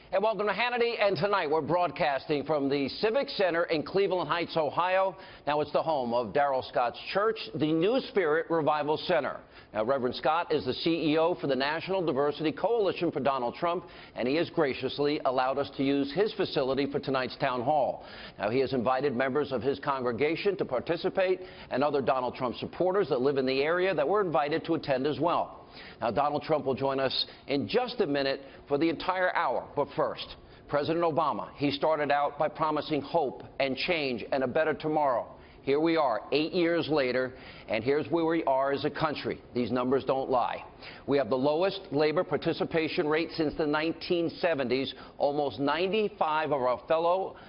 And welcome to Hannity, and tonight we're broadcasting from the Civic Center in Cleveland Heights, Ohio. Now it's the home of Darrell Scott's church, the New Spirit Revival Center. Now Reverend Scott is the CEO for the National Diversity Coalition for Donald Trump, and he has graciously allowed us to use his facility for tonight's town hall. Now he has invited members of his congregation to participate, and other Donald Trump supporters that live in the area that were invited to attend as well. Now, Donald Trump will join us in just a minute for the entire hour. But first, President Obama, he started out by promising hope and change and a better tomorrow. Here we are 8 years later, and here's where we are as a country. These numbers don't lie. We have the lowest labor participation rate since the 1970s. Almost 95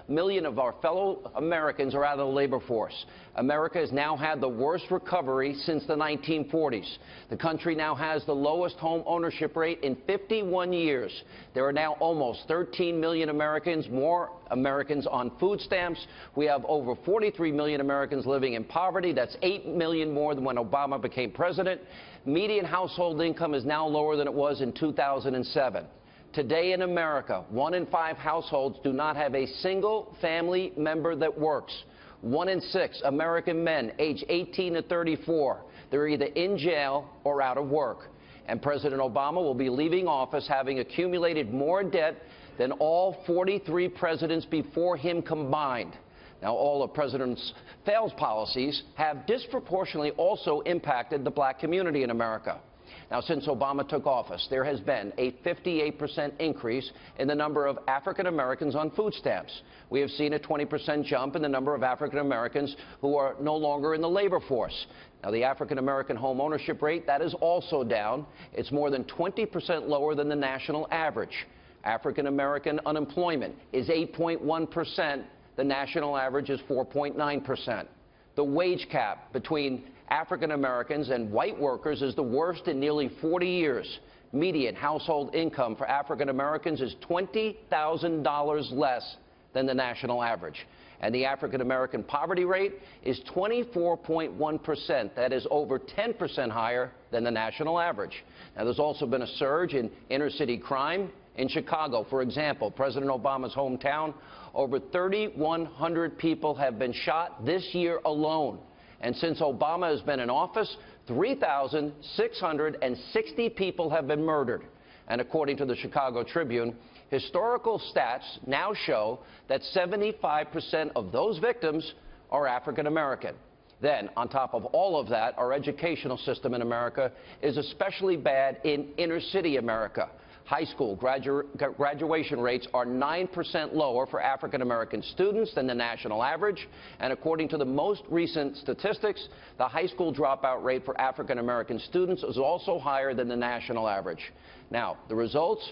million of our fellow Americans are out of the labor force. America has now had the worst recovery since the 1940s. The country now has the lowest home ownership rate in 51 years. There are now almost 13 million more Americans on food stamps. We have over 43 million Americans living in poverty. That's 8 million more than when Obama became president. Median household income is now lower than it was in 2007. Today in America, 1 in 5 households do not have a single family member that works. 1 in 6 American men aged 18 to 34, they're either in jail or out of work. And President Obama will be leaving office having accumulated more debt than all 43 presidents before him combined. Now, all of President's failed policies have disproportionately also impacted the black community in America. Now, since Obama took office, there has been a 58% increase in the number of African Americans on food stamps. We have seen a 20% jump in the number of African Americans who are no longer in the labor force. Now, the African American home ownership rate, that is also down. It's more than 20% lower than the national average. African American unemployment is 8.1%. The national average is 4.9%. The wage gap between African Americans and white workers is the worst in nearly 40 years. Median household income for African Americans is $20,000 less than the national average. And the African American poverty rate is 24.1%. That is over 10% higher than the national average. Now, there's also been a surge in inner city crime. In Chicago, for example, President Obama's hometown, over 3,100 people have been shot this year alone. And since Obama has been in office, 3,660 people have been murdered. And according to the Chicago Tribune, historical stats now show that 75% of those victims are African American. Then, on top of all of that, our educational system in America is especially bad in inner city America. High school graduation rates are 9% lower for African American students than the national average. And according to the most recent statistics, the high school dropout rate for African American students is also higher than the national average. Now, the results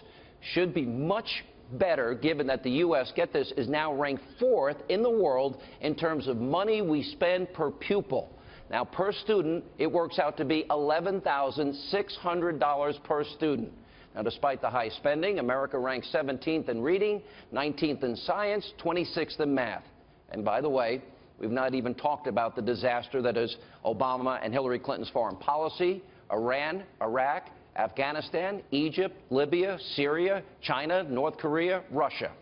should be much better, given that the U.S., get this, is now ranked 4th in the world in terms of money we spend per pupil. Now, per student, it works out to be $11,600 per student. Now, despite the high spending, America ranks 17th in reading, 19th in science, 26th in math. And by the way, we've not even talked about the disaster that is Obama and Hillary Clinton's foreign policy: Iran, Iraq, Afghanistan, Egypt, Libya, Syria, China, North Korea, Russia.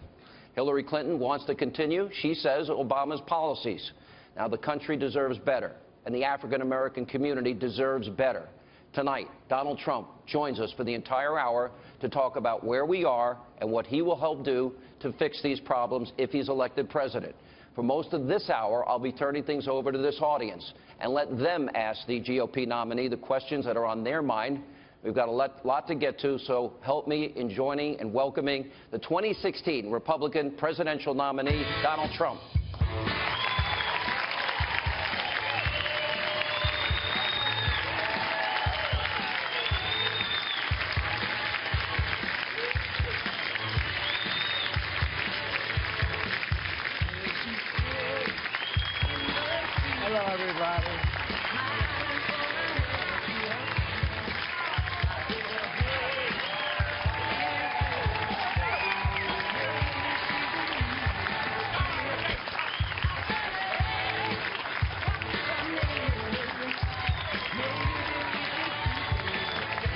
Hillary Clinton wants to continue, she says, Obama's policies. Now, the country deserves better, and the African American community deserves better. Tonight, Donald Trump joins us for the entire hour to talk about where we are and what he will help do to fix these problems if he's elected president. For most of this hour, I'll be turning things over to this audience and let them ask the GOP nominee the questions that are on their mind. We've got a lot to get to, so help me in joining and welcoming the 2016 Republican presidential nominee, Donald Trump.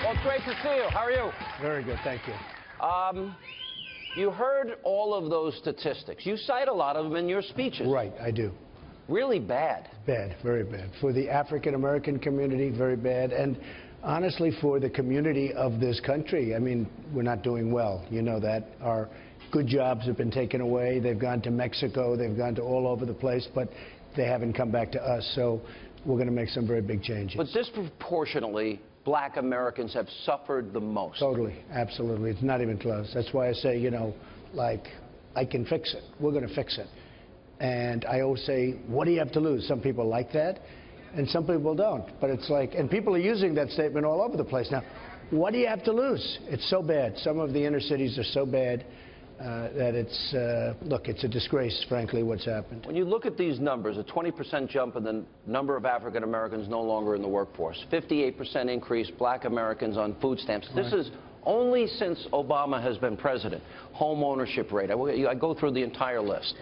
Well, it's great to see you. How are you? Very good, thank you. You heard all of those statistics. You cite a lot of them in your speeches. Right, I do. Really bad. Bad, very bad. For the African-American community, very bad. And honestly, for the community of this country, I mean, we're not doing well. You know that. Our good jobs have been taken away. They've gone to Mexico. They've gone to all over the place, but they haven't come back to us. So we're going to make some very big changes. But disproportionately, black Americans have suffered the most. Totally, absolutely. It's not even close. That's why I say, you know, like, I can fix it. We're going to fix it. And I always say, what do you have to lose? Some people like that, and some people don't. But it's like, and people are using that statement all over the place now. What do you have to lose? It's so bad. Some of the inner cities are so bad that it's, look, it's a disgrace, frankly, what's happened. When you look at these numbers, a 20% jump in the number of African Americans no longer in the workforce, 58% increase black Americans on food stamps. Right. This is only since Obama has been president. Home ownership rate. I go through the entire list.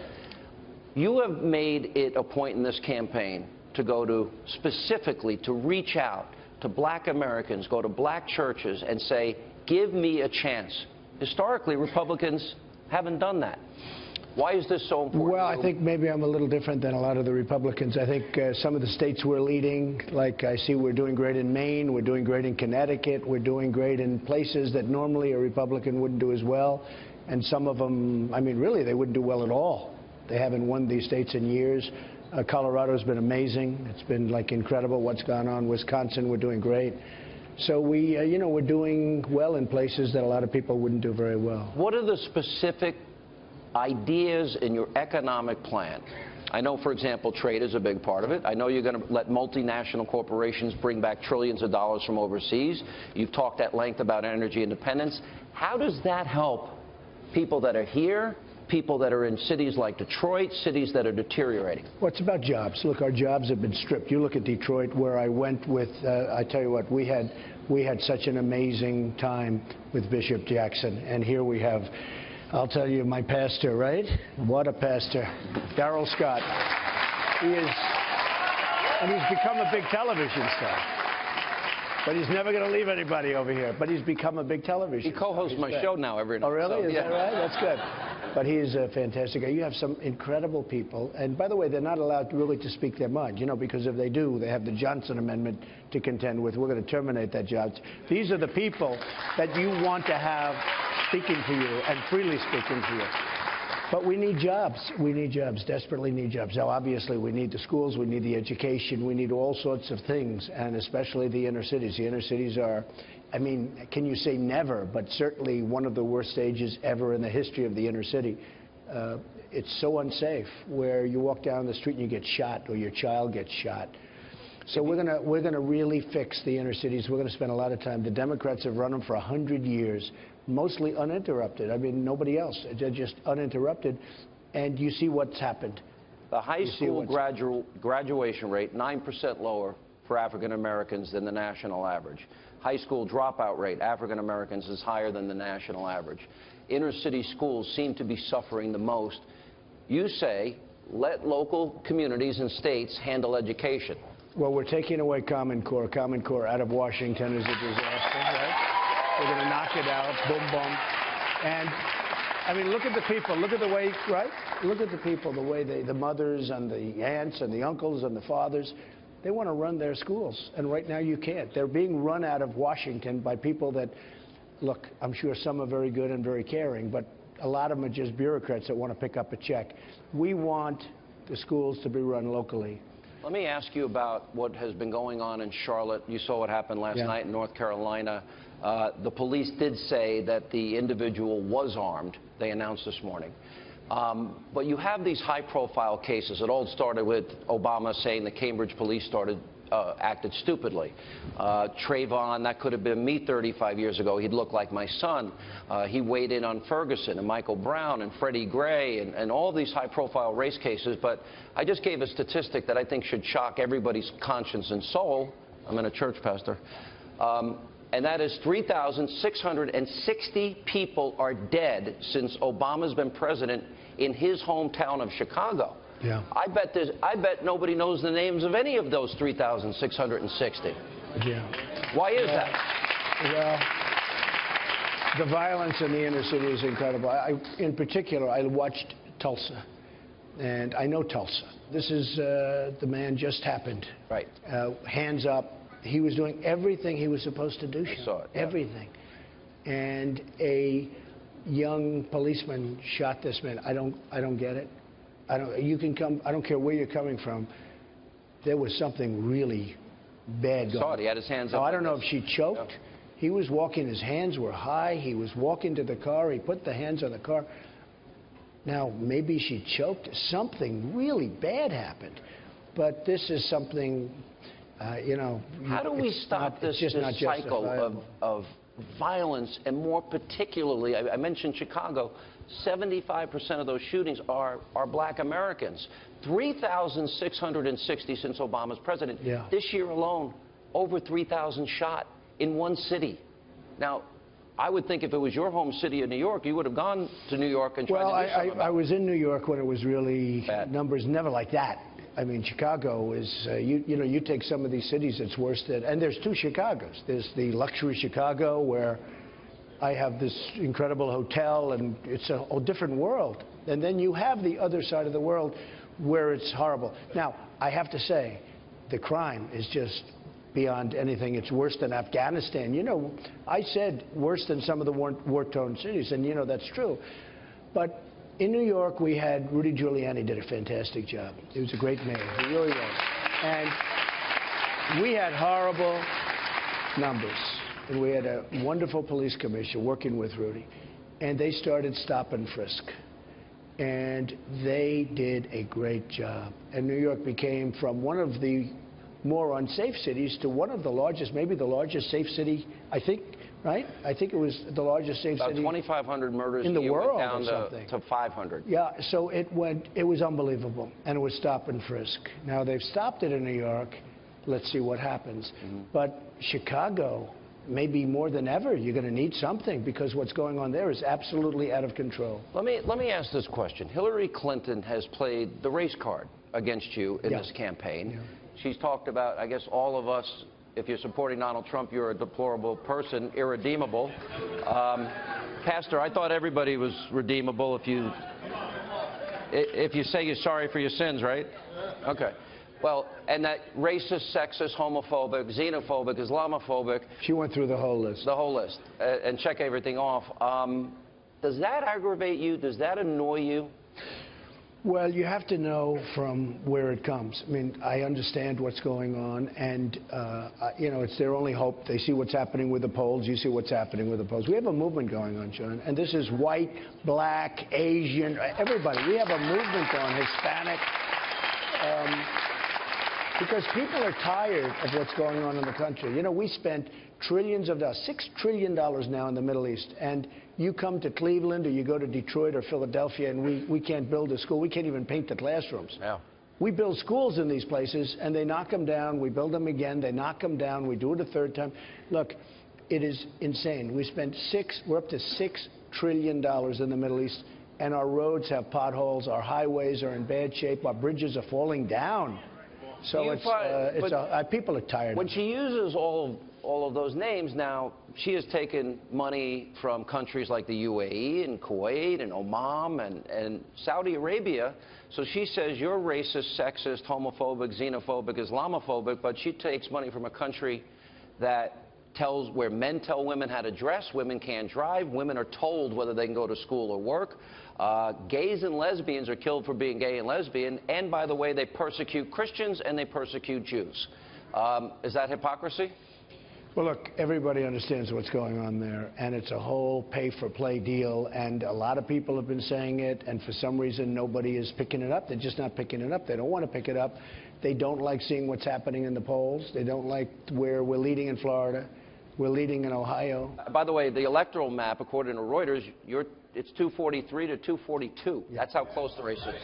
You have made it a point in this campaign to go to, specifically, to reach out to black Americans, go to black churches and say, give me a chance. Historically, Republicans haven't done that. Why is this so important? Well, I think maybe I'm a little different than a lot of the Republicans. I think some of the states we're leading, like I see we're doing great in Maine, we're doing great in Connecticut, we're doing great in places that normally a Republican wouldn't do as well. And some of them, I mean, really, they wouldn't do well at all. They haven't won these states in years. Colorado's been amazing. It's been, like, incredible what's gone on. Wisconsin, we're doing great. So we, you know, we're doing well in places that a lot of people wouldn't do very well. What are the specific ideas in your economic plan? I know, for example, trade is a big part of it. I know you're going to let multinational corporations bring back trillions of dollars from overseas. You've talked at length about energy independence. How does that help people that are here, people that are in cities like Detroit, cities that are deteriorating? Well, it's about jobs. Look, our jobs have been stripped. You look at Detroit, where I went with, I tell you what, we had such an amazing time with Bishop Jackson. And here we have, I'll tell you, my pastor, right? What a pastor. Darrell Scott. He is, and he's become a big television star. But he's never going to leave anybody over here. But he's become a big television star. He co-hosts my show now every night. Oh, really? So, is that right? That's good. But he's a fantastic guy. You have some incredible people. And by the way, they're not allowed really to speak their mind, you know, because if they do, they have the Johnson Amendment to contend with. We're going to terminate that job. These are the people that you want to have speaking to you and freely speaking to you. But we need jobs. We need jobs, desperately need jobs. Now, obviously, we need the schools, we need the education, we need all sorts of things, and especially the inner cities. The inner cities are, I mean, can you say never, but certainly one of the worst stages ever in the history of the inner city. It's so unsafe, where you walk down the street and you get shot, or your child gets shot. So we're gonna really fix the inner cities. We're gonna spend a lot of time. The Democrats have run them for 100 years, mostly uninterrupted. I mean, nobody else. They're just uninterrupted. And you see what's happened. The high school graduation rate, 9% lower for African Americans than the national average. High school dropout rate, African Americans, is higher than the national average. Inner city schools seem to be suffering the most. You say, let local communities and states handle education. Well, we're taking away Common Core. Common Core out of Washington is a disaster, right? We're going to knock it out, boom, boom. And, I mean, look at the people. Look at the way, right? Look at the people, the way the mothers and the aunts and the uncles and the fathers, they want to run their schools. And right now you can't. They're being run out of Washington by people that, look, I'm sure some are very good and very caring, but a lot of them are just bureaucrats that want to pick up a check. We want the schools to be run locally. Let me ask you about what has been going on in Charlotte. You saw what happened last night in North Carolina. The police did say that the individual was armed, they announced this morning. But you have these high-profile cases. It all started with Obama saying the Cambridge police acted stupidly. Trayvon, that could have been me 35 years ago. He'd look like my son. He weighed in on Ferguson and Michael Brown and Freddie Gray and all these high-profile race cases. But I just gave a statistic that I think should shock everybody's conscience and soul. I'm in a church, Pastor. And that is 3,660 people are dead since Obama's been president in his hometown of Chicago. Yeah. I bet nobody knows the names of any of those 3,660. Yeah. Why is that? Well, The violence in the inner city is incredible. In particular, I watched Tulsa, and I know Tulsa. This is the man just happened. Right. Hands up. He was doing everything he was supposed to do. I saw it. Yeah. Everything. And a young policeman shot this man. I don't get it. You can come. I don't care where you're coming from. There was something really bad going on. I saw it. He had his hands up. I don't know if she choked. No. He was walking. His hands were high. He was walking to the car. He put the hands on the car. Now, maybe she choked. Something really bad happened. But this is something, you know. How do we stop this cycle of violence, and more particularly, I mentioned Chicago, 75% of those shootings are black Americans. 3,660 since Obama's president. Yeah. This year alone, over 3,000 shot in one city. Now, I would think if it was your home city of New York, you would have gone to New York and tried to do something about it. I was in New York when it was really bad. Numbers never like that. I mean, Chicago is, you know, you take some of these cities, it's worse than, and there's two Chicagos. There's the luxury Chicago where I have this incredible hotel and it's a whole different world. And then you have the other side of the world where it's horrible. Now, I have to say, the crime is just beyond anything. It's worse than Afghanistan. You know, I said worse than some of the war-torn cities, and you know that's true. But in New York, we had Rudy Giuliani did a fantastic job. He was a great mayor. He really was. And we had horrible numbers. And we had a wonderful police commissioner working with Rudy. And they started stop and frisk. And they did a great job. And New York became from one of the more unsafe cities to one of the largest, maybe the largest safe city, I think, right? I think it was the largest safe city. About 2,500 murders in the world, down or something. to 500. Yeah, so it was unbelievable, and it was stop and frisk. Now they've stopped it in New York. Let's see what happens. But Chicago, maybe more than ever, you're going to need something because what's going on there is absolutely out of control. Let me ask this question. Hillary Clinton has played the race card against you in this campaign. Yeah. She's talked about, I guess, all of us. If you're supporting Donald Trump, you're a deplorable person, irredeemable. Pastor, I thought everybody was redeemable if you say you're sorry for your sins, right? Okay. Well, and that racist, sexist, homophobic, xenophobic, Islamophobic. She went through the whole list. The whole list, and check everything off. Does that aggravate you? Does that annoy you? Well, you have to know from where it comes. I mean, I understand what's going on, and, you know, it's their only hope. They see what's happening with the polls. You see what's happening with the polls. We have a movement going on, John, and this is white, black, Asian, everybody. We have a movement on Hispanic, because people are tired of what's going on in the country. You know, we spent trillions of dollars, $6 trillion now in the Middle East, and you come to Cleveland or you go to Detroit or Philadelphia and we can't build a school. We can't even paint the classrooms. Yeah. We build schools in these places and they knock them down. We build them again. They knock them down. We do it a third time. Look, it is insane. We spent we're up to $6 trillion in the Middle East, and our roads have potholes. Our highways are in bad shape. Our bridges are falling down. So people are tired. When she uses all of those names now, she has taken money from countries like the UAE and Kuwait and Oman and Saudi Arabia. So she says you're racist, sexist, homophobic, xenophobic, Islamophobic, but she takes money from a country that where men tell women how to dress, women can't drive, women are told whether they can go to school or work. Gays and lesbians are killed for being gay and lesbian, and by the way, they persecute Christians and they persecute Jews. Is that hypocrisy? Well, look, everybody understands what's going on there, and it's a whole pay-for-play deal, and a lot of people have been saying it, and for some reason nobody is picking it up. They're just not picking it up. They don't want to pick it up. They don't like seeing what's happening in the polls. They don't like where we're leading in Florida. We're leading in Ohio. By the way, the electoral map, according to Reuters, it's 243 to 242. Yeah. That's how close the race is.